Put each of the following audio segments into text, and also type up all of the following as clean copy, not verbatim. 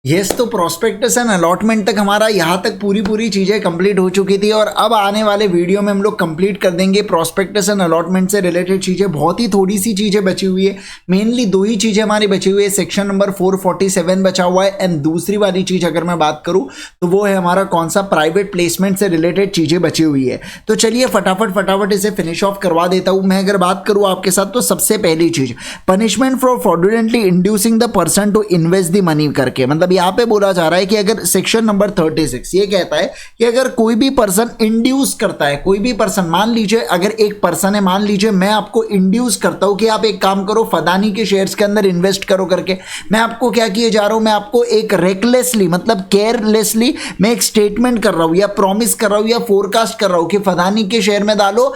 Yes, तो prospectus and allotment तक हमारा यहाँ तक पूरी चीज़ें कंप्लीट हो चुकी थी और अब आने वाले वीडियो में हम लोग कंप्लीट कर देंगे प्रोस्पेक्टस एंड अलॉटमेंट से रिलेटेड चीज़ें। बहुत ही थोड़ी सी चीज़ें बची हुई है, मेनली दो ही चीज़ें हमारी बची हुई है। सेक्शन नंबर 447 बचा हुआ है एंड दूसरी वाली चीज़ अगर मैं बात करूँ तो वो है हमारा कौन सा, प्राइवेट प्लेसमेंट से रिलेटेड चीज़ें बची हुई है। तो चलिए फटाफट इसे फिनिश ऑफ करवा देता हूँ। मैं अगर बात करूँ आपके साथ तो सबसे पहली चीज़, punishment for fraudulently inducing the person to invest the money करके, मतलब यहाँ पे बोला जा रहा है कि अगर सेक्शन नंबर 36 ये कहता है कि अगर कोई भी पर्सन इंड्यूस करता है, कोई भी पर्सन, मान लीजिए अगर एक पर्सन है, मान लीजिए मैं आपको इंड्यूस करता हूं कि आप एक काम करो, फदानी के शेयर्स के अंदर इन्वेस्ट करो करके, मैं आपको क्या किए जा रहा हूं, मैं आपको एक रेकलेसली मतलब केयरलेसली मैं एक स्टेटमेंट कर रहा हूं या प्रॉमिस कर रहा हूं या फोरकास्ट कर रहा हूं कि फदानी के शेयर में डालो,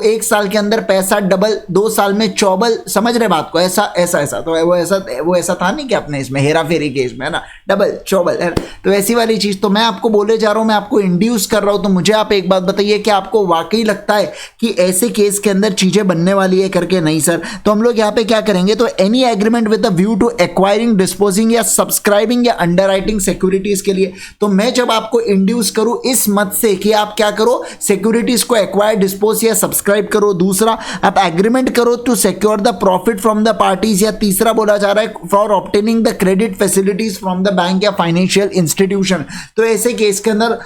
एक साल के अंदर पैसा डबल, 2 साल में चौबल, समझ रहे बात को, ऐसा तो वो ऐसा था नहीं कि अपने इसमें हेरा फेरी केस में है ना, डबल चौबल, तो ऐसी वाली चीज तो मैं आपको बोले जा रहा हूं, मैं आपको इंड्यूस कर रहा हूं। तो मुझे आप एक बात बताइए कि आपको वाकई लगता है कि ऐसे केस के अंदर चीजें बनने वाली है करके? नहीं सर। तो हम लोग यहां पे क्या करेंगे, तो any agreement with a view to acquiring, disposing या सब्सक्राइबिंग या अंडरराइटिंग सिक्योरिटीज के लिए, तो मैं जब आपको इंड्यूस करूं इस मत से कि आप क्या करो, सिक्योरिटीज को एक्वायर, डिस्पोज या सब्सक्राइब करो, दूसरा आप एग्रीमेंट करो to secure the profit from the parties, या तीसरा बोला जा रहा है for obtaining the credit facilities from the bank या फाइनेंशियल इंस्टीट्यूशन। तो ऐसे केस के अंदर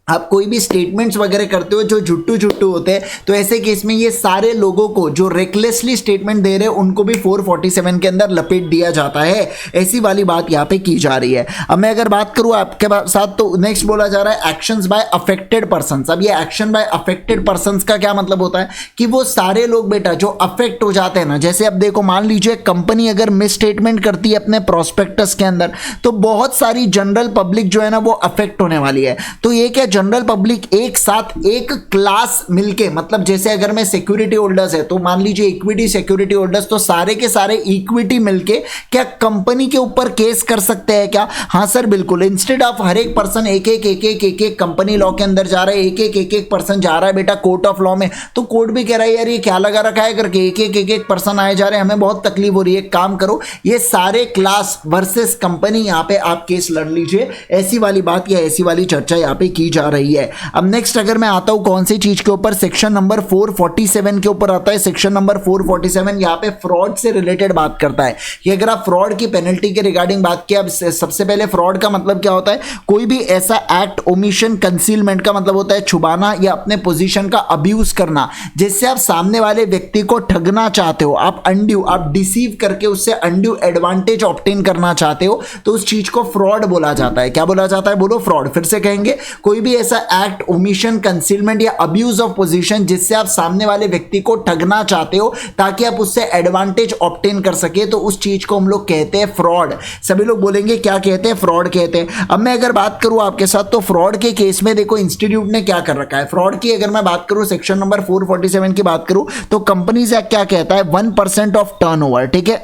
आप कोई भी स्टेटमेंट्स वगैरह करते हो जो झुट्टू होते हैं, तो ऐसे केस में ये सारे लोगों को जो रेकलेसली स्टेटमेंट दे रहे हैं उनको भी 447 के अंदर लपेट दिया जाता है। ऐसी वाली बात यहाँ पे की जा रही है। अब मैं अगर बात करूँ आपके साथ, तो नेक्स्ट बोला जा रहा है एक्शंस बाय अफेक्टेड पर्संस। अब ये एक्शन बाय अफेक्टेड पर्संस का क्या मतलब होता है कि वो सारे लोग बेटा जो अफेक्ट हो जाते हैं ना, जैसे अब देखो मान लीजिए कंपनी अगर मिस स्टेटमेंट करती है अपने प्रोस्पेक्टस के अंदर, तो बहुत सारी जनरल पब्लिक जो है ना वो अफेक्ट होने वाली है। तो ये क्या, जनरल पब्लिक एक साथ एक क्लास मिलके, मतलब जैसे अगर मैं सिक्योरिटी होल्डर्स है तो मान लीजिए इक्विटी सिक्योरिटी होल्डर्स, तो सारे के सारे इक्विटी मिलके क्या कंपनी के ऊपर केस कर सकते हैं क्या? हाँ सर बिल्कुल। इंस्टेड ऑफ हर एक पर्सन एक कंपनी लॉ के अंदर जा रहा है, एक पर्सन जा रहा है बेटा कोर्ट ऑफ लॉ में, तो कोर्ट भी कह रहा है यार ये क्या लगा रखा है करके, एक पर्सन आए जा रहे हैं, हमें बहुत तकलीफ हो रही है, काम करो, ये सारे क्लास वर्सेस कंपनी यहाँ पे आप केस लड़ लीजिए। ऐसी वाली बात या ऐसी वाली चर्चा यहाँ पे की जा रही है। अब नेक्स्ट अगर मैं आता हूं कौन सी चीज के ऊपर, सेक्शन नंबर 447 के ऊपर आता है। सेक्शन नंबर 447 यहां पे फ्रॉड से रिलेटेड बात करता है कि अगर आप फ्रॉड की पेनल्टी के रिगार्डिंग बात किया, सबसे पहले फ्रॉड का मतलब क्या होता है, कोई भी ऐसा एक्ट, ओमिशन, कंसीलमेंट का मतलब होता है छुपाना या अपने पोजीशन का अब्यूज करना, जिससे आप सामने वाले व्यक्ति को ठगना चाहते हो, आप अनड्यू, आप डिसीव करके उससे अनड्यू एडवांटेज ऑब्टेन करना चाहते हो, तो उस चीज को फ्रॉड बोला जाता है। क्या बोला जाता है, बोलो फ्रॉड। फिर से कहेंगे, कोई भी ऐसा एक्ट, ओमिशन, कंसीलमेंट या अब्यूज ऑफ पोजीशन जिससे आप सामने वाले व्यक्ति को ठगना चाहते हो ताकि आप उससे एडवांटेज ऑब्टेन कर सके, तो उस चीज को हम लोग कहते हैं फ्रॉड। सभी लोग बोलेंगे क्या कहते हैं, फ्रॉड कहते हैं। अब मैं अगर बात करूं आपके साथ, तो फ्रॉड के केस में देखो इंस्टीट्यूट ने क्या कर रखा है। फ्रॉड की अगर मैं बात करूं, सेक्शन नंबर 447 की बात करूं, तो कंपनीज एक्ट क्या कहता है, 1% ऑफ टर्नओवर, ठीक है,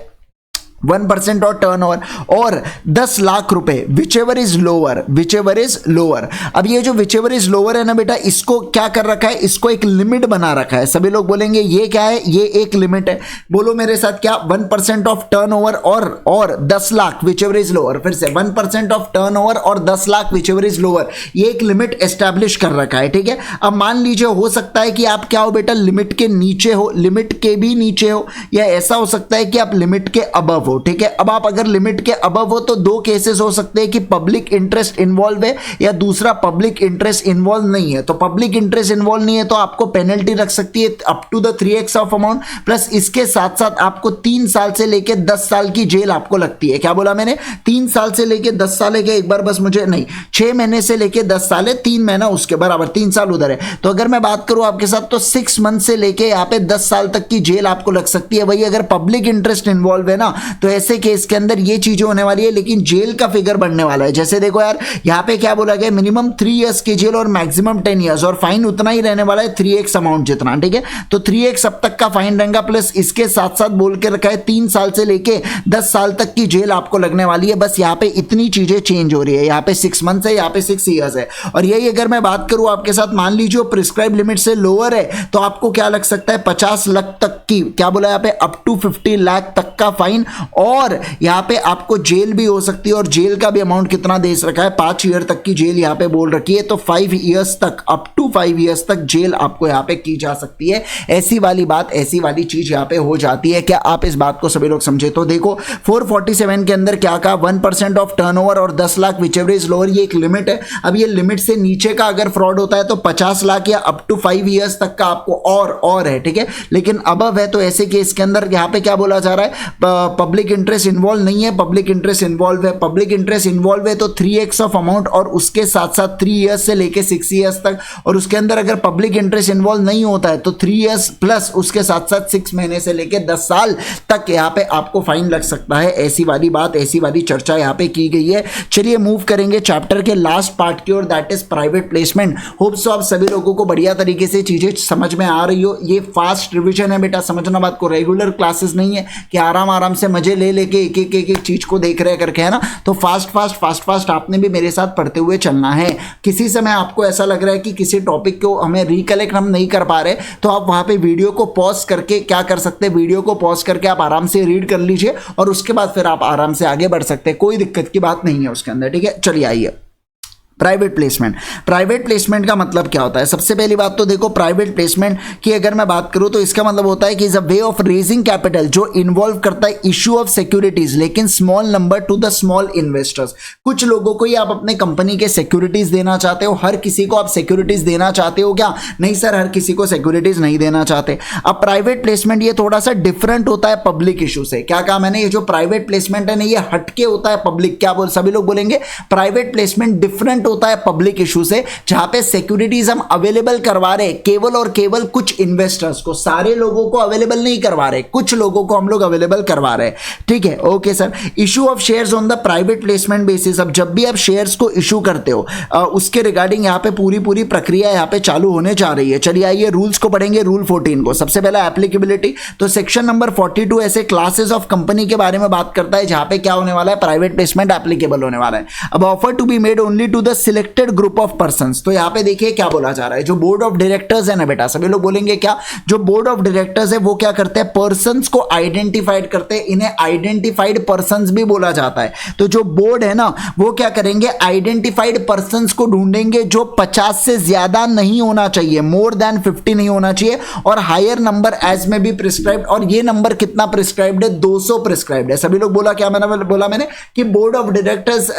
1% और टर्नओवर और 10 लाख रुपए, विचेवर इज लोअर। अब ये जो विचेवर इज लोअर है ना बेटा, इसको क्या कर रखा है, इसको एक लिमिट बना रखा है। सभी लोग बोलेंगे ये क्या है, ये एक लिमिट है। बोलो मेरे साथ क्या, 1% ऑफ टर्नओवर और 10 लाख, विचेवर इज लोअर। फिर से 1% ऑफ टर्नओवर और 10 लाख, विचेवर इज लोअर, ये एक लिमिट एस्टैब्लिश कर रखा है, ठीक है। अब मान लीजिए हो सकता है कि आप क्या हो बेटा, लिमिट के नीचे हो, लिमिट के भी नीचे हो, या ऐसा हो सकता है कि आप लिमिट के अबव, ठीक है। अब आप अगर लिमिट के अबव हो तो दो केसेस हो सकते हैं कि पब्लिक इंटरेस्ट इन्वॉल्व है या दूसरा पब्लिक इंटरेस्ट इन्वॉल्व नहीं है। तो पब्लिक इंटरेस्ट इन्वॉल्व नहीं है तो आपको पेनल्टी लग सकती है up to the 3x of amount, plus इसके साथ साथ आपको 3 साल से लेकर 10 साल की जेल आपको लगती है। क्या बोला मैंने, 3 साल से लेकर 10 साल है, एक बार बस मुझे नहीं, 6 महीने से लेकर 10 साल है, 3 महीना उसके बराबर, 3 साल उधर है। तो अगर मैं बात करूं आपके साथ, तो 6 मंथ से लेके यहाँ पे 10 साल तक की जेल आपको लग सकती है। वही अगर पब्लिक इंटरेस्ट इन्वॉल्व है ना, तो ऐसे केस के अंदर ये चीजें होने वाली है, लेकिन जेल का फिगर बढ़ने वाला है। जैसे देखो यार, यहाँ पे क्या बोला गया, मिनिमम 3 इयर्स की जेल और मैक्सिमम 10 इयर्स, और फाइन उतना ही रहने वाला है 3x अमाउंट जितना, ठीक है। तो 3x अब तक का फाइन रहेगा, प्लस इसके साथ साथ बोल के रखा है 3 साल से लेके 10 साल तक की जेल आपको लगने वाली है। बस यहाँ पे इतनी चीजें चेंज हो रही है, यहाँ पे 6 मंथ्स है, यहाँ पे 6 इयर्स है। और यही अगर मैं बात करूं आपके साथ, मान लीजिए प्रिस्क्राइब लिमिट से लोअर है तो आपको क्या लग सकता है, 50 लाख तक की, क्या बोला यहाँ पे, अप टू 50 लाख तक का फाइन और यहाँ पे आपको जेल भी हो सकती है, और जेल का भी अमाउंट कितना दे रखा है, 5 ईयर तक की जेल यहाँ पे बोल रखी है। तो 5 ईयर्स तक, अप टू 5 ईयर्स तक जेल आपको यहाँ पे की जा सकती है। ऐसी वाली बात, ऐसी वाली चीज यहाँ पे हो जाती है। क्या आप इस बात को सभी लोग समझे? तो देखो 447 के अंदर क्या कहा, 1% ऑफ टर्नओवर और 10 lakh which ever is lower, ये एक लिमिट है। अब ये लिमिट से नीचे का अगर फ्रॉड होता है तो 50 लाख या अप टू 5 ईयर्स तक का आपको और है, ठीक है। लेकिन अबव है तो ऐसे केस के अंदर यहाँ पे क्या बोला जा रहा है, पब्लिक इंटरेस्ट इन्वॉल्व नहीं है, पब्लिक इंटरेस्ट इन्वॉल्व है। पब्लिक इंटरेस्ट इन्वॉल्व है तो 3x ऑफ अमाउंट और उसके साथ साथ 3 ईयर्स से लेके 6 ईयर्स तक, और उसके अंदर अगर पब्लिक इंटरेस्ट इन्वॉल्व नहीं होता है तो 3 ईयर्स प्लस उसके साथ साथ 6 महीने से लेके 10 साल तक यहाँ पे आपको फाइन लग सकता है। ऐसी वाली बात, ऐसी वाली चर्चा यहाँ पे की गई है। चलिए मूव करेंगे चैप्टर के लास्ट पार्ट की ओर, that is private placement. Hope so आप सभी लोगों को बढ़िया तरीके से चीजें समझ में आ रही हो। ये फास्ट रिविजन है बेटा, समझना बात को, रेगुलर क्लासेस नहीं है कि आराम से मजे ले लेके एक चीज को देख रहे करके, है ना। तो फास्ट आपने भी मेरे साथ पढ़ते हुए चलना है। किसी समय आपको ऐसा लग रहा है कि किसी टॉपिक को हमें रिकलेक्ट हम नहीं कर पा रहे, तो आप वहां पे वीडियो को पॉज करके क्या कर सकते हैं, वीडियो को पॉज करके आप आराम से रीड कर लीजिए और उसके बाद फिर आप आराम से आगे बढ़ सकते हैं। कोई दिक्कत की बात नहीं है उसके अंदर, ठीक है। चलिए आइए, प्राइवेट प्लेसमेंट। प्राइवेट प्लेसमेंट का मतलब क्या होता है? सबसे पहली बात तो देखो, प्राइवेट प्लेसमेंट की अगर मैं बात करूं तो इसका मतलब होता है कि is a way of raising capital जो इन्वॉल्व करता है इशू ऑफ सिक्योरिटीज, लेकिन small number two the small investors. कुछ लोगों को ही आप अपने कंपनी के सिक्योरिटीज देना चाहते हो, हर किसी को आप सिक्योरिटीज देना चाहते हो क्या? नहीं सर, हर किसी को सिक्योरिटीज नहीं देना चाहते। अब प्राइवेट प्लेसमेंट ये थोड़ा सा डिफरेंट होता है पब्लिक इशू से। क्या कहा मैंने? ये जो प्राइवेट प्लेसमेंट है ना, ये हटके होता है पब्लिक। क्या बोल सभी लोग बोलेंगे? प्राइवेट प्लेसमेंट डिफरेंट होता है पब्लिक इशू से, जहां पे सिक्योरिटीज हम अवेलेबल करवा रहे केवल और केवल कुछ इन्वेस्टर्स को, सारे लोगों को अवेलेबल नहीं करवा रहे, कुछ लोगों को हम लोग अवेलेबल करवा रहे हैं, ठीक है। Okay sir. Issue of shares on the private placement basis. अब जब भी आप शेयर्स को इशू करते हो उसके रिगार्डिंग यहां पे पूरी प्रक्रिया यहां पे चालू होने जा रही है। चलिए आइए रूल्स को पढ़ेंगे। रूल 14 को सबसे पहला एप्लीकेबिलिटी, तो सेक्शन नंबर 42 ऐसे क्लासेस ऑफ कंपनी के बारे में बात करता है जहां पे क्या होने वाला है, प्राइवेट प्लेसमेंट एप्लीकेबल होने वाला है। अब offer to be made only to the selected group of persons. तो यहां पे देखिए क्या बोला जा रहा है, जो बोर्ड ऑफ डायरेक्टर्स है ना बेटा, सभी लोग बोलेंगे क्या, जो बोर्ड ऑफ डायरेक्टर्स है वो क्या करते हैं, पर्संस को आइडेंटिफाइड करते हैं। इन्हें आइडेंटिफाइड पर्संस भी बोला जाता है। तो जो बोर्ड है ना वो क्या करेंगे, आइडेंटिफाइड पर्संस को ढूंढेंगे जो 50 से ज्यादा नहीं होना चाहिए, मोर देन 50 नहीं होना चाहिए, और हायर नंबर एज में भी प्रिस्क्राइब्ड। और ये नंबर कितना प्रिस्क्राइब्ड है, 200 प्रिस्क्राइब्ड है। सभी लोग बोला क्या, मैंने बोला कि बोर्ड ऑफ डायरेक्टर्स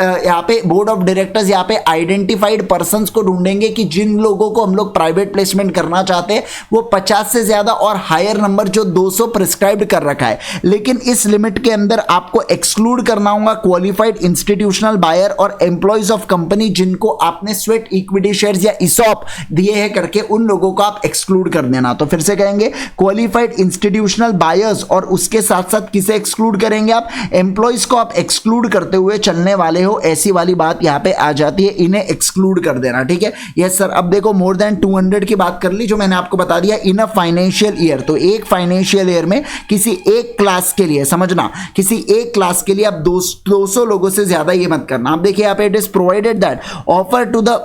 यहाँ पे आइडेंटिफाइड पर्संस को ढूंढेंगे कि जिन लोगों को हम लोग प्राइवेट प्लेसमेंट करना चाहते हैं वो 50 से ज्यादा और हायर नंबर जो 200 प्रिस्क्राइब्ड कर रखा है। लेकिन इस लिमिट के अंदर आपको एक्सक्लूड करना होगा क्वालिफाइड इंस्टीट्यूशनल बायर और एम्प्लॉइज ऑफ कंपनी जिनको आपने स्वेट इक्विटी शेयर्स या इसॉप दिए हैं करके, उन लोगों को आप एक्सक्लूड कर देना। तो फिर से कहेंगे क्वालिफाइड इंस्टीट्यूशनल बायर्स, और उसके साथ साथ किसे एक्सक्लूड करेंगे आप, एम्प्लॉइज को आप एक्सक्लूड करते हुए चलने वाले हो। ऐसी वाली बात यहां पे आ जाती है, इन्हें एक्सक्लूड कर देना, ठीक है। Yes sir. अब देखो मोर देन 200 की बात कर ली, जो मैंने आपको बता दिया इन अ फाइनेंशियल ईयर। तो एक फाइनेंशियल ईयर में किसी एक क्लास के लिए, समझना, किसी एक क्लास के लिए आप 200 लोगों से ज्यादा ये मत करना। आप देखिए यहाँ पे it is provided that offer to the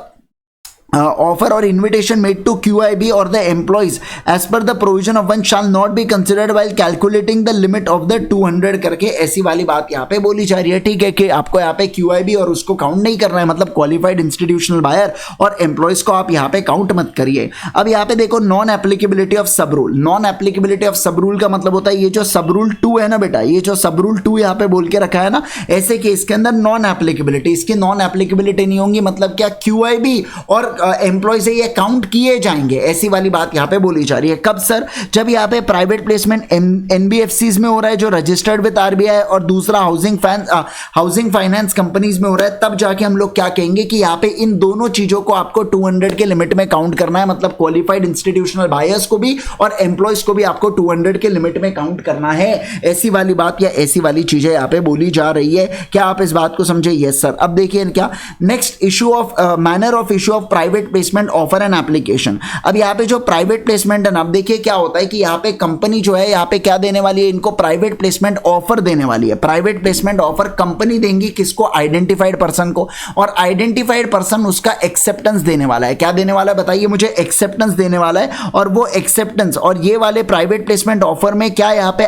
offer or invitation made to QIB or the employees as per the provision of one shall not be considered while calculating the limit of the 200 करके ऐसी वाली बात यहाँ पे बोली जा रही है, ठीक है, कि आपको यहाँ पे QIB और उसको काउंट नहीं करना है, मतलब क्वालिफाइड इंस्टीट्यूशनल बायर और एम्प्लॉइज को आप यहाँ पे काउंट मत करिए। अब यहाँ पे देखो नॉन एप्लीकेबिलिटी ऑफ सब रूल। नॉन एप्लीकेबिलिटी ऑफ सब रूल का मतलब होता है ये जो सब रूल 2 है ना बेटा, ये जो सब रूल 2 यहाँ पे बोल के रखा है ना, ऐसे केस के अंदर नॉन एप्लीकेबिलिटी, इसकी नॉन एप्लीकेबिलिटी नहीं होंगी। मतलब क्या, QIB और एम्प्लॉय से ये काउंट किए जाएंगे, ऐसी वाली बात यहां पे बोली जा रही है। कब सर, जब यहां पे प्राइवेट प्लेसमेंट NBFCs में हो रहा है जो रजिस्टर्ड विद RBI, और दूसरा हाउसिंग फाइनेंस कंपनीज में हो रहा है, तब जाके हम लोग क्या कहेंगे कि यहां पे इन दोनों चीजों को आपको 200 के लिमिट में काउंट करना है। मतलब क्वालिफाइड इंस्टीट्यूशनल बायर्स को भी और एम्प्लॉयज को भी आपको 200 के लिमिट में काउंट करना है। ऐसी वाली बात या ऐसी वाली चीजें यहां पे बोली जा रही है। क्या आप इस बात को समझे? Yes sir. अब देखिए क्या next, issue of manner of issue of private private placement offer and application. अब यहाँ पे जो प्राइवेट प्लेसमेंट है ना, अब देखिए क्या होता है कि यहाँ पे कंपनी जो है यहाँ पे क्या देने वाली है, इनको प्राइवेट प्लेसमेंट ऑफर देने वाली है। प्राइवेट प्लेसमेंट ऑफर कंपनी देंगी किसको, आइडेंटिफाइड पर्सन को, और आइडेंटिफाइड पर्सन उसका एक्सेप्टेंस देने वाला है। क्या देने वाला है बताइए मुझे, एक्सेप्टेंस देने वाला है। और वो एक्सेप्टेंस और ये वाले प्राइवेट प्लेसमेंट ऑफर में क्या यहाँ पे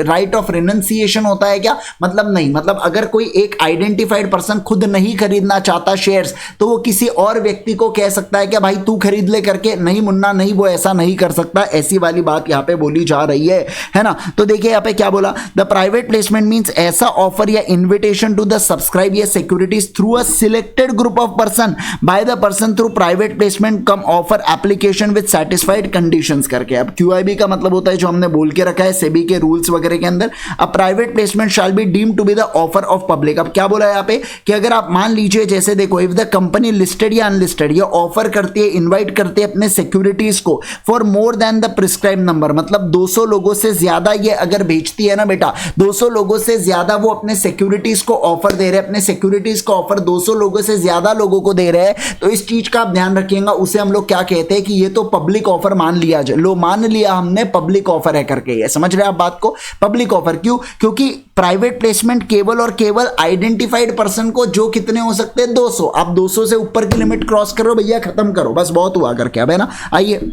राइट ऑफ रिनंसिएशन होता है क्या, मतलब नहीं, मतलब अगर कोई एक आइडेंटिफाइड पर्सन खुद नहीं खरीदना चाहता शेयर्स, तो वो किसी और व्यक्ति को कह सकता है कि भाई तू खरीद ले करके, नहीं मुन्ना नहीं, वो ऐसा नहीं कर सकता। ऐसी वाली बात यहाँ पे बोली जा रही है ना। तो देखिए यहाँ पे क्या बोला, द प्राइवेट प्लेसमेंट मींस ऐसा ऑफर या इन्विटेशन टू द सब्सक्राइब या securities through a selected group of person by the person through private placement come offer application with satisfied conditions करके। अब QIB का मतलब होता है जो हमने बोल के रखा है सेबी के रूल्स वगैरह के अंदर, a private placement shall be deemed to be the offer of public. अब क्या बोला है यहाँ पे कि अगर आप मान लीजिए जैसे देखो, इफ द कंपनी लिस्टेड या अनलिस्टेड, ये ऑफर करती है, इनवाइट करती है अपने सिक्योरिटीज को for more than the prescribe number, मतलब 200 लोगों से ज्यादा ये अगर बेचती है ना बेटा, 200 लोगों से ज्यादा वो अपने सिक्योरिटीज को ऑफर दे रहे हैं, अपने सिक्योरिटीज को ऑफर 200 लोगों से ज्यादा लोगों को दे रहे हैं, तो इस चीज का आप ध्यान रखिएगा। उसे हम लोग क्या कहते हैं कि ये तो पब्लिक ऑफर मान लिया, मान लिया हमने पब्लिक ऑफर है करके। ये समझ रहे हैं आप बात को, पब्लिक ऑफर क्यों, क्योंकि प्राइवेट प्लेसमेंट केवल और केवल आइडेंटिफाइड पर्सन को, जो कितने हो सकते हैं 200, आप 200 से ऊपर की लिमिट क्रॉस करो भैया, खत्म करो, बस बहुत हुआ करके। अब है ना, आइए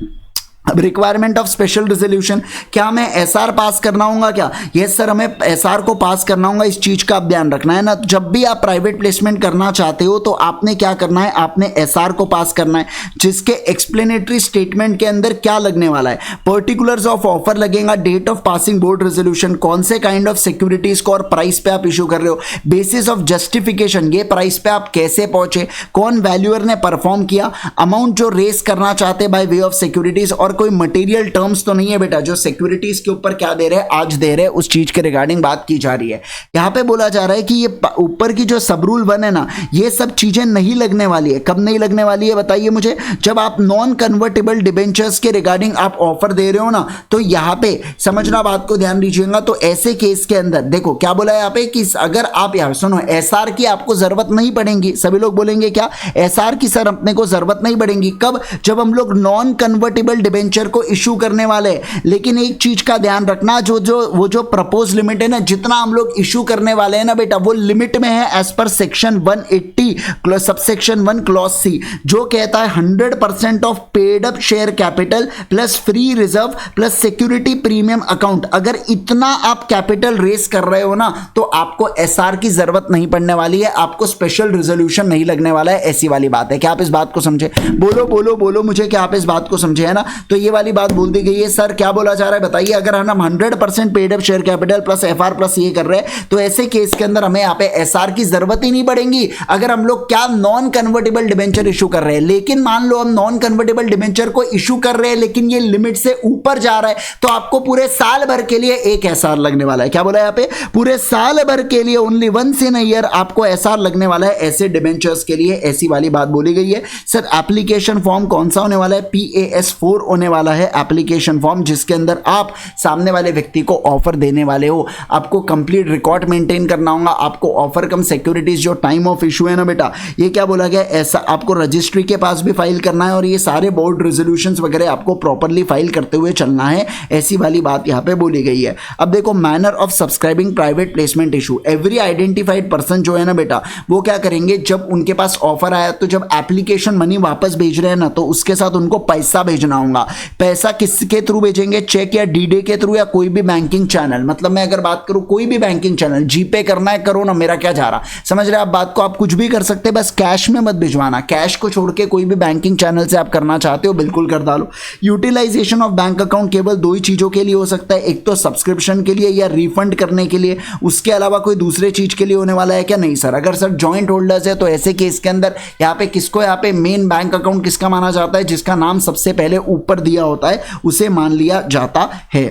अब रिक्वायरमेंट ऑफ स्पेशल रिजोल्यूशन, क्या हमें SR पास करना होगा क्या, यस सर हमें SR को पास करना होगा। इस चीज का आप ध्यान रखना है ना, जब भी आप प्राइवेट प्लेसमेंट करना चाहते हो तो आपने क्या करना है, आपने SR को पास करना है, जिसके एक्सप्लेनेटरी स्टेटमेंट के अंदर क्या लगने वाला है, पर्टिकुलर्स ऑफ ऑफर लगेगा, date of passing board resolution, कौन से काइंड ऑफ सिक्योरिटीज को और प्राइस पे आप इशू कर रहे हो, बेसिस ऑफ जस्टिफिकेशन, ये प्राइस पे आप कैसे पहुंचे, कौन वैल्यूअर ने परफॉर्म किया, अमाउंट जो रेस करना चाहते बाय वे ऑफ सिक्योरिटीज, और कोई मटेरियल टर्म्स तो नहीं है बेटा जो सिक्योरिटीज के ऊपर क्या दे रहे हैं, आज दे रहे हैं, उस चीज के रिगार्डिंग बात की जा रही है। यहां पे बोला जा रहा है कि ये ऊपर की जो सब रूल 1 है ना, ये सब चीजें नहीं लगने वाली है। कब नहीं लगने वाली है बताइए मुझे, जब आप नॉन कन्वर्टेबल डिबेंचर्स के रिगार्डिंग आप ऑफर दे रहे हो ना, तो यहां पे समझना बात को ध्यान दीजिएगा। तो ऐसे केस के अंदर देखो क्या बोला है यहाँ पे कि अगर आप यार सुनो, SR की आपको जरूरत नहीं पड़ेगी, सभी लोग बोलेंगे क्या SR की सर अपने को जरूरत नहीं पड़ेगी, कब, जब हम लोग नॉन कन्वर्टेबल डिबेंचर को इशू करने वाले। लेकिन एक चीज का ध्यान रखना, वो जो प्रपोज लिमिट है ना, जितना हम लोग इशू करने वाले हैं ना बेटा, वो लिमिट में है as per section 180 subsection 1 clause C, जो कहता है 100% of paid up share capital plus free reserve plus security premium account. अगर इतना आप कैपिटल रेस कर रहे हो ना, तो आपको SR की जरूरत नहीं पड़ने वाली है, आपको स्पेशल रिजोल्यूशन नहीं लगने वाला है। ऐसी वाली बात है, क्या आप इस बात को समझे, बोलो बोलो बोलो मुझे, क्या आप इस बात को समझे, है ना। तो ये वाली बात बोल दी गई है। सर क्या बोला जा रहा है बताइए, अगर हम 100% paid up share capital plus FR plus ये कर रहे हैं, तो ऐसे केस के अंदर हमें यहाँ पे SR की जरूरत ही नहीं पड़ेगी, अगर हम लोग क्या नॉन कन्वर्टेबल डिबेंचर इशू कर रहे हैं। लेकिन मान लो हम नॉन कन्वर्टेबल डिबेंचर को इशू कर रहे हैं, लेकिन ये लिमिट से ऊपर जा रहा है, तो आपको पूरे साल भर के लिए एक SR लगने वाला है। क्या बोला है यहाँ पे, पूरे साल भर के लिए only once in a year आपको SR लगने वाला है ऐसे डिबेंचर्स के लिए। ऐसी वाली बात बोली गई है। सर एप्लीकेशन फॉर्म कौन सा होने वाला है, PAS 4 होने वाला है एप्लीकेशन फॉर्म, जिसके अंदर आप सामने वाले व्यक्ति को ऑफर देने वाले हो। आपको कंप्लीट रिकॉर्ड मेंटेन करना होगा, आपको ऑफर कम सिक्योरिटीज जो टाइम ऑफ इशू है ना बेटा, ये क्या बोला गया, ऐसा आपको रजिस्ट्री के पास भी फाइल करना है, और ये सारे बोर्ड रेजोल्यूशंस वगैरह आपको प्रॉपर्ली फाइल करते हुए चलना है। ऐसी वाली बात यहाँ पे बोली गई है। अब देखो manner of subscribing private placement issue, every identified person जो है ना बेटा, वो क्या करेंगे, जब उनके पास ऑफर आया तो जब एप्लीकेशन मनी वापस भेज रहे हैं ना, तो उसके साथ उनको पैसा भेजना होगा। पैसा किसके थ्रू भेजेंगे, चेक या डीडी के थ्रू या कोई भी बैंकिंग चैनल, मतलब मैं अगर बात करूं कोई भी बैंकिंग चैनल, जीपे करना है करो ना, मेरा क्या जा रहा, समझ रहे आप बात को, आप कुछ भी कर सकते हैं, बस कैश में मत भिजवाना, कैश को छोड़ के कोई भी बैंकिंग चैनल से आप करना चाहते हो बिल्कुल कर डालो। यूटिलाइजेशन ऑफ बैंक अकाउंट केवल 2 ही चीजों के लिए हो सकता है, एक तो सब्सक्रिप्शन के लिए या रिफंड करने के लिए, उसके अलावा कोई दूसरे चीज के लिए होने वाला है क्या, नहीं सर। अगर सर जॉइंट होल्डर्स है तो ऐसे केस के अंदर यहाँ पे किसको, यहाँ पे मेन बैंक अकाउंट किसका माना जाता है, जिसका नाम सबसे पहले ऊपर दिया होता है उसे मान लिया जाता है।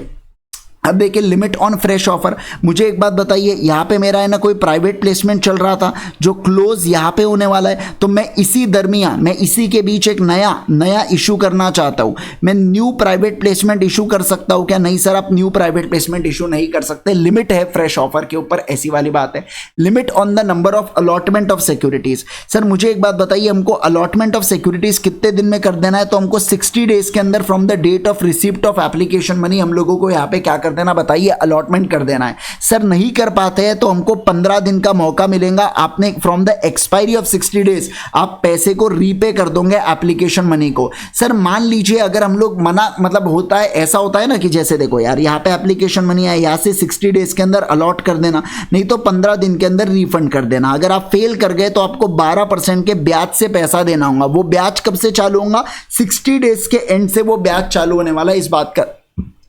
अब देखिए लिमिट ऑन फ्रेश ऑफर, मुझे एक बात बताइए, यहाँ पे मेरा है ना कोई प्राइवेट प्लेसमेंट चल रहा था जो क्लोज यहाँ पे होने वाला है, तो मैं इसी दरमियान, मैं इसी के बीच एक नया इशू करना चाहता हूँ, मैं न्यू प्राइवेट प्लेसमेंट इशू कर सकता हूँ क्या? नहीं सर, आप न्यू प्राइवेट प्लेसमेंट इशू नहीं कर सकते, लिमिट है फ्रेश ऑफर के ऊपर, ऐसी वाली बात है। Limit on the number of allotment of securities, sir मुझे एक बात बताइए, हमको अलॉटमेंट ऑफ सिक्योरिटीज कितने दिन में कर देना है? तो हमको 60 डेज के अंदर from the date of receipt of application money हम लोगों को यहाँ पे क्या कर देना बताइए? अलॉटमेंट कर देना है। सर नहीं कर पाते हैं तो हमको 15 दिन का मौका मिलेगा, आपने from the expiry of 60 days आप पैसे को रीपे कर दोगे एप्लीकेशन मनी को। सर मान लीजिए अगर हम लोग मना, मतलब होता है, ऐसा होता है ना कि जैसे देखो यार यहाँ पे एप्लीकेशन मनी है, यहाँ से 60 डेज के अंदर अलॉट कर देना, नहीं तो 15 दिन के अंदर रिफंड कर देना। अगर आप फेल कर गए तो आपको 12% के ब्याज से पैसा देना होगा। वो ब्याज कब से चालू होगा? 60 डेज के एंड से वो ब्याज चालू होने वाला है, इस बात का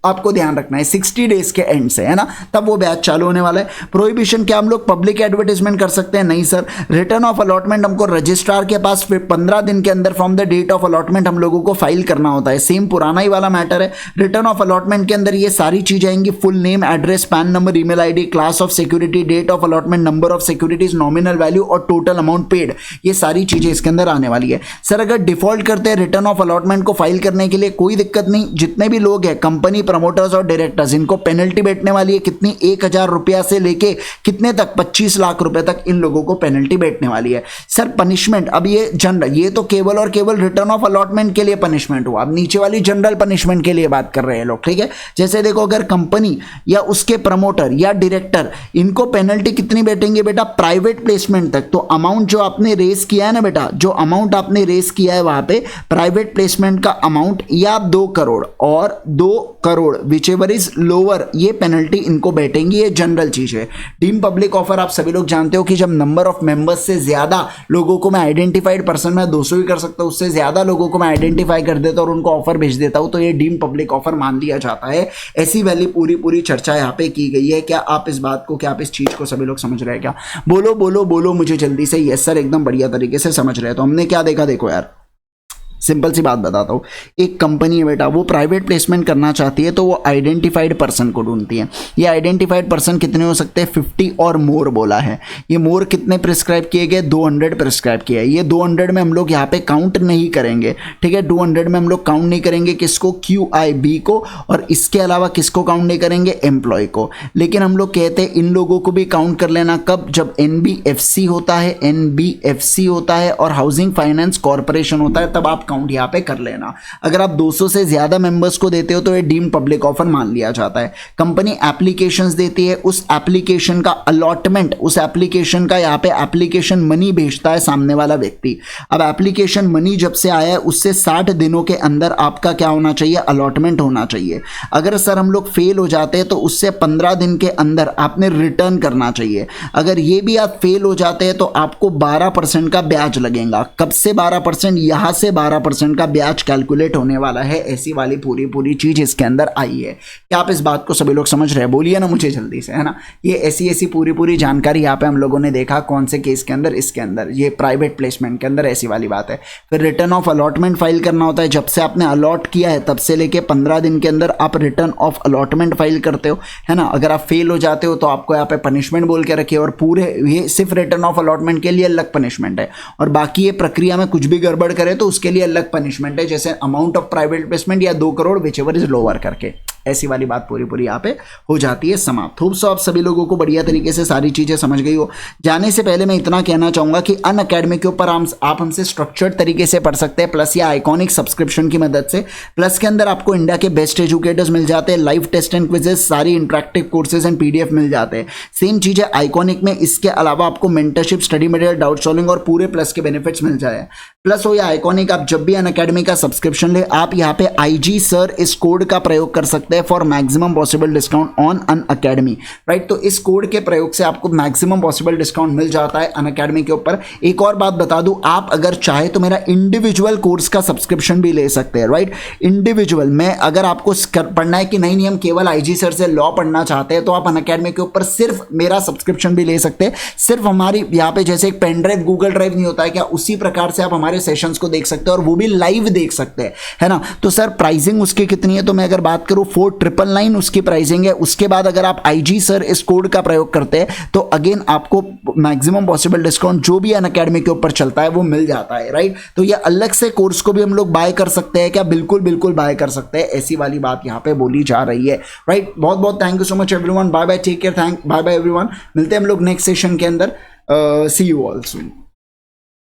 आपको ध्यान रखना है, 60 डेज के एंड से, है ना, तब वो ब्याज चालू होने वाला है। प्रोहिबिशन, क्या हम लोग पब्लिक एडवर्टाइजमेंट कर सकते हैं? नहीं सर। रिटर्न ऑफ अलॉटमेंट हमको रजिस्ट्रार के पास 15 दिन के अंदर from the date of allotment हम लोगों को फाइल करना होता है, सेम पुराना ही वाला मैटर है। रिटर्न ऑफ अलॉटमेंट के अंदर ये सारी चीजें आएंगी, full name, address, PAN number, email ID, class of security, date of allotment, number of securities, nominal value और टोटल अमाउंट पेड, ये सारी चीजें इसके अंदर आने वाली है। सर अगर डिफॉल्ट करते हैं रिटर्न ऑफ अलॉटमेंट को फाइल करने के लिए, कोई दिक्कत नहीं, जितने भी लोग हैं, कंपनी, प्रमोटर्स और डायरेक्टर्स, इनको पेनल्टी बैठने वाली है कितनी? 1000 रुपया से लेके कितने तक? 25 लाख रुपए तक इन लोगों को पेनल्टी बैठने वाली है। सर पनिशमेंट, अब ये जनरल, ये तो केवल और केवल रिटर्न ऑफ अलॉटमेंट के लिए पनिशमेंट हुआ, अब नीचे वाली जनरल पनिशमेंट के लिए बात कर रहे हैं लोग, ठीक है। जैसे देखो अगर कंपनी या उसके प्रमोटर या डायरेक्टर, इनको पेनल्टी कितनी बैठेंगे बेटा? प्राइवेट प्लेसमेंट तक, तो अमाउंट जो आपने रेस किया है ना बेटा, जो अमाउंट आपने रेस किया है वहां पे प्राइवेट प्लेसमेंट का अमाउंट, या 2 करोड़ और 2 crore which ever is lower, ये पेनल्टी इनको बैठेंगी, ये जनरल चीज है। डीम पब्लिक ऑफर, आप सभी लोग जानते हो कि जब नंबर ऑफ मेंबर्स से ज्यादा लोगों को मैं आइडेंटिफाइड पर्सन, मैं 200 ही कर सकता हूं, उससे ज्यादा लोगों को मैं आइडेंटिफाई कर देता हूं और उनको ऑफर भेज देता हूं, तो ये डीम पब्लिक ऑफर मान लिया जाता है। ऐसी वाली पूरी चर्चा यहाँ पे की गई है। क्या आप इस बात को, क्या आप इस चीज को सभी लोग समझ रहे हैं? क्या बोलो बोलो बोलो मुझे जल्दी से। यस सर, एकदम बढ़िया तरीके से समझ रहे हैं। तो हमने क्या देखा, देखो यार सिंपल सी बात बताता हूँ, एक कंपनी है बेटा, वो प्राइवेट प्लेसमेंट करना चाहती है तो वो आइडेंटिफाइड पर्सन को ढूंढती है। ये आइडेंटिफाइड पर्सन कितने हो सकते हैं? 50 और मोर बोला है। ये मोर कितने प्रिस्क्राइब किए गए? 200 प्रिस्क्राइब किया है। ये 200 में हम लोग यहाँ पे काउंट नहीं करेंगे, ठीक है। 200 में हम लोग काउंट नहीं करेंगे किसको? QIB को, और इसके अलावा किसको काउंट नहीं करेंगे? एम्प्लॉय को। लेकिन हम लोग कहते हैं इन लोगों को भी काउंट कर लेना, कब? जब NBFC होता है, NBFC होता है और हाउसिंग फाइनेंस कॉर्पोरेशन होता है, तब आप काउंट यहां पे कर लेना। अगर आप 200 से ज्यादा मेंबर्स को देते हो तो ये डीम पब्लिक ऑफर मान लिया जाता है। कंपनी एप्लीकेशंस देती है, उस एप्लीकेशन का अलॉटमेंट, उस एप्लीकेशन का यहां पे एप्लीकेशन मनी भेजता है सामने वाला व्यक्ति। अब एप्लीकेशन मनी जब से आया है उससे 60 दिनों के अंदर आपका क्या होना चाहिए? अलॉटमेंट होना चाहिए। अगर सर हम लोग फेल हो जाते हैं तो उससे 15 दिन के अंदर आपने रिटर्न करना चाहिए। अगर ये भी आप फेल हो जाते हैं तो आपको 12% का ब्याज लगेगा। कब से 12%? यहां से 12% का ब्याज कैलकुलेट होने वाला है। ऐसी वाली पूरी चीज इसके अंदर आई है। क्या आप इस बात को सभी लोग समझ रहे हैं? बोलिए ना मुझे जल्दी से, है ना। ये ऐसी पूरी जानकारी यहाँ पे हम लोगों ने देखा, कौन से केस के अंदर? इसके अंदर ये प्राइवेट प्लेसमेंट के अंदर ऐसी वाली बात है। फिर रिटर्न ऑफ अलॉटमेंट फाइल करना होता है, जब से आपने अलॉट किया है तब से लेके 15 दिन के अंदर आप रिटर्न ऑफ अलॉटमेंट फाइल करते हो, है ना। अगर आप फेल हो जाते हो तो आपको यहाँ पे पनिशमेंट बोल के रखिए, और पूरे ये सिर्फ रिटर्न ऑफ अलॉटमेंट के लिए अलग पनिशमेंट है, और बाकी ये प्रक्रिया में कुछ भी गड़बड़ करे तो उसके लिए अलग पनिशमेंट है, जैसे अमाउंट ऑफ प्राइवेट प्लेसमेंट या 2 crore which ever is lower करके। ऐसी वाली बात पूरी यहाँ पे हो जाती है समाप्त। होप सो आप सभी लोगों को बढ़िया तरीके से सारी चीजें समझ गई हो। जाने से पहले मैं इतना कहना चाहूंगा कि अनअकैडमी के ऊपर आप हमसे स्ट्रक्चर्ड तरीके से पढ़ सकते हैं, प्लस या आइकॉनिक सब्सक्रिप्शन की मदद से। प्लस के अंदर आपको इंडिया के बेस्ट एजुकेटर्स मिल जाते हैं, लाइव टेस्ट एंड क्विजेस, सारी इंटरेक्टिव कोर्सेज एंड PDF मिल जाते हैं। सेम चीज है आइकॉनिक में। इसके अलावा आपको mentorship, study material, doubt solving और पूरे प्लस के बेनिफिट्स मिल जाए। प्लस हो या आइकॉनिक, आप जब भी अनअकैडमी का सब्सक्रिप्शन ले, आप यहाँ पे IG सर इस कोड का प्रयोग कर सकते हैं for maximum possible discount on Unacademy, right. तो इस कोड के प्रयोग से आपको मैक्सिमम पॉसिबल डिस्काउंट मिल जाता है अनअकैडमी के ऊपर। एक और बात बता दूं, आप अगर चाहे तो मेरा इंडिविजुअल कोर्स का सब्सक्रिप्शन भी ले सकते हैं, राइट। इंडिविजुअल में अगर आपको पढ़ना है कि नहीं हम केवल IG सर से लॉ पढ़ना चाहते हैं, तो आप अनअकैडमी के ऊपर सिर्फ मेरा सब्सक्रिप्शन भी ले सकते हैं। सिर्फ हमारी यहाँ पे जैसे एक पेन ड्राइव, गूगल ड्राइव नहीं होता है क्या, उसी प्रकार से आप हमारे सेशंस को देख सकते हैं, और वो भी लाइव देख सकते हैं, है ना। तो सर प्राइसिंग उसकी कितनी है? तो मैं अगर बात करूं कोड 999 उसकी प्राइसिंग है। उसके बाद अगर आप IG सर इस कोड का प्रयोग करते हैं तो अगेन आपको मैक्सिमम पॉसिबल डिस्काउंट जो भी अनअकैडमी के ऊपर चलता है वो मिल जाता है, राइट। तो ये अलग से कोर्स को भी हम लोग बाय कर सकते हैं क्या? बिल्कुल बिल्कुल बाय कर सकते हैं, ऐसी वाली बात यहाँ पे बोली जा रही है, राइट। बहुत बहुत thank you so much everyone, bye bye, take care, bye bye everyone. मिलते हैं हम लोग नेक्स्ट सेशन के अंदर, सी यू ऑल सून।